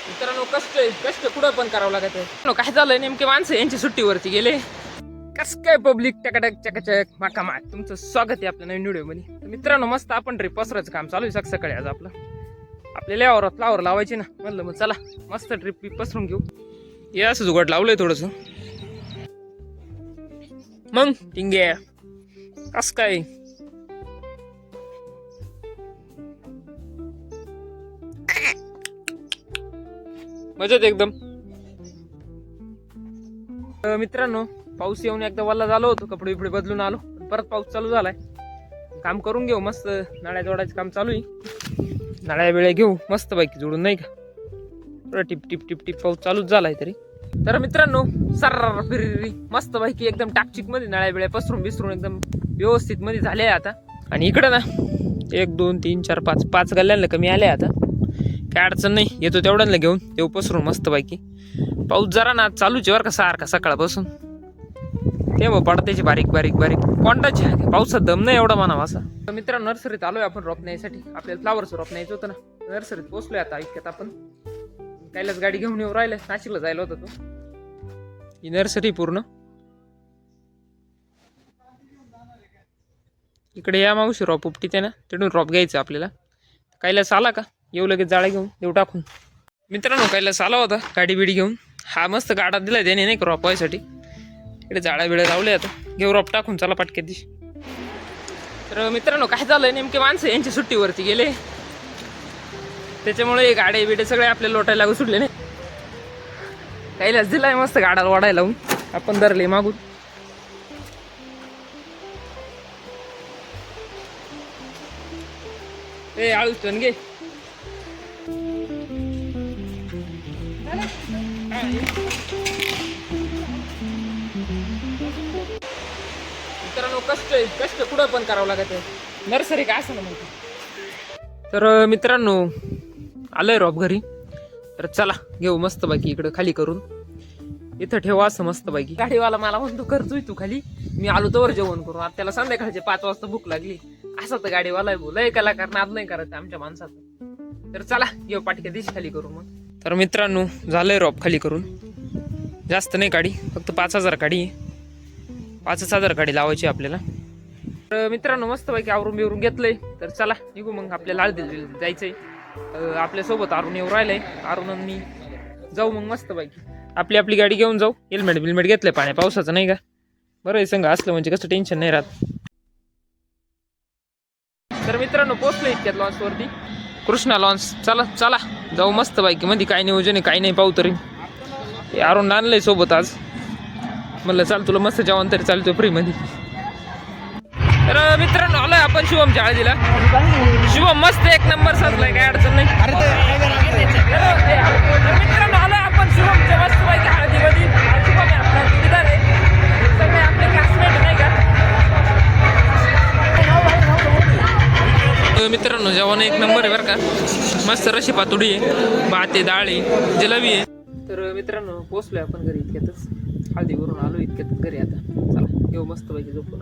मित्रांनो कष्ट कुठं पण करावं लागत आहे. काय झालंय नेमके माणसं यांची सुट्टीवरती गेले. कस काय पब्लिक टकाटक चकाचक माकामाक तुमचं स्वागत आहे आपल्या नवीन व्हिडिओ मध्ये. तर मित्रांनो मस्त आपण ट्रिप पसरायचं काम चालू आहे सकाळी आज आपलं. आपल्याला यावर फ्लावर लावायचे ना, म्हणलं मग चला मस्त ट्रिप पसरून घेऊ. हे असं जुगाड लावलंय थोडस. मग टिंगे कस काय मजेत एकदम. मित्रांनो पाऊस येऊन एकदा वल्ला झालो होतो, कपडे बिपडे बदलून आलो, परत पाऊस चालू झालाय. काम करून घेऊ मस्त, नळ्या जोडायचं काम चालू आहे. नळ्या वेळ्या घेऊ मस्त पैकी जोडून, नाही का. टिप टिप टिप टिप पाऊस चालूच झालाय तरी. तर मित्रांनो सर्र फिरी मस्त पैकी एकदम टाकचिक मध्ये नळ्या वेळ्या पसरून बिसरून एकदम व्यवस्थित मध्ये झाले आता. आणि इकडं ना 1 2 3 4 5 गल्ल्यांना कमी आले आता. काय अडचण नाही, येतो तेवढ्यांना घेऊन येऊ पसरून मस्त पैकी. पाऊस जरा ना चालूच बरं का सारखा सकाळपासून. ते पडत्याची बारीक बारीक बारीक कोंडाची आहे, पावसात दम नाही एवढा म्हणावा असा. तर मित्रांनो नर्सरीत आलोय आपण रोप न्यायसाठी. आपल्याला फ्लावरचं रोप न्यायचं होतं ना, नर्सरीत पोहोचलोय आता इतक्यात आपण. कायलाच गाडी घेऊन येऊ राहिलं, नाशिकला जायला होता तो. ही नर्सरी पूर्ण इकडे या मावशी रोप उपटीते ना, तिथून रोप घ्यायचं आपल्याला. कायलाच आला का येऊ लगेच जाळ्या घेऊन देऊ टाकून. मित्रांनो कायलाच आला होता गाडी बिडी घेऊन. हा मस्त गाडा दिलाय त्याने नाही का रोप व्हायसाठी. इकडे जाळ्या बिळ्या लावले, आता घेऊ रोप टाकून चला पटक्या दिवशी. तर मित्रांनो काय झालंय नेमके माणसं यांची सुट्टीवरती गेले, त्याच्यामुळे गाडे बिडे सगळे आपल्याला लोटायला लागू सुटले नाही. काहीलाच दिलाय मस्त गाडाला वाढायला लावून, आपण धरले मागून. ए आळूच घे. मित्रांनो कष्ट कुठं पण करावं लागत आहे. नर्सरी काय असं ना म्हणतो. तर मित्रांनो आलंय रॉब घरी, तर चला घेऊ मस्त बाकी इकडं खाली करून. इथं ठेवा असं मस्त बाकी. गाडीवाला मला म्हणतो करतोय तू खाली, मी आलो तोवर जेवण करून. आता त्याला संध्याकाळचे 5 वाजता भूक लागली. असं तर गाडीवाला बोलाय कलाकार नाद नाही करायचं आमच्या माणसाचं. तर चला घेऊ पाटक्या दिश खाली करून मग. तर मित्रांनो झालंय रॉब खाली करून. जास्त नाही गाडी, फक्त 5000 गाडी आहे. 5000 गाडी लावायची आपल्याला. तर मित्रांनो मस्त पैकी आवरून बिवरून घेतलंय. तर चला निघू मग, आपल्याला हळदी जायचंय. आपल्यासोबत अरुण येऊ राहिलंय. अरुण मी जाऊ मग मस्त पैकी. आपली गाडी घेऊन जाऊ. हेल्मेट बिलमेट घेतलंय पाण्या पावसाचं नाही का. बरं आहे संघ असलं म्हणजे कसं टेन्शन नाही राहत. तर मित्रांनो पोहोचलो इतक्यात लॉन्च वरती, कृष्णा लॉन्च. चला चला जाऊ मस्त पैकी. मध्ये काय नियोजन आहे काही नाही पाहू तरी. अरुण आणलंय सोबत आज, म्हणलं चाल तुला मस्त जेवण तरी चालतो फ्री मध्ये. तर मित्रांनो आलोय आपण शिवमच्या हळदीला. शिवम मस्त एक नंबर सजलाय, काय अडचण नाही. मित्रांनो आलोय आपण शिवमच्या मस्त पैकी हळदीमध्ये. शिवम आहे आपला जोडीदार आहे, सगळे आपले क्लासमेट नाही का. मित्रांनो जेवण एक नंबर आहे बरं का. मस्त रशी पातुडी आहे, भात आहे, डाळ आहे, जिलेबी आहे. तर मित्रांनो पोहोचलोय आपण घरी इतक्यातच. हळदीवरून आलो इतक्यात घरी. आता चला घेऊ मस्त पैकी झोपून.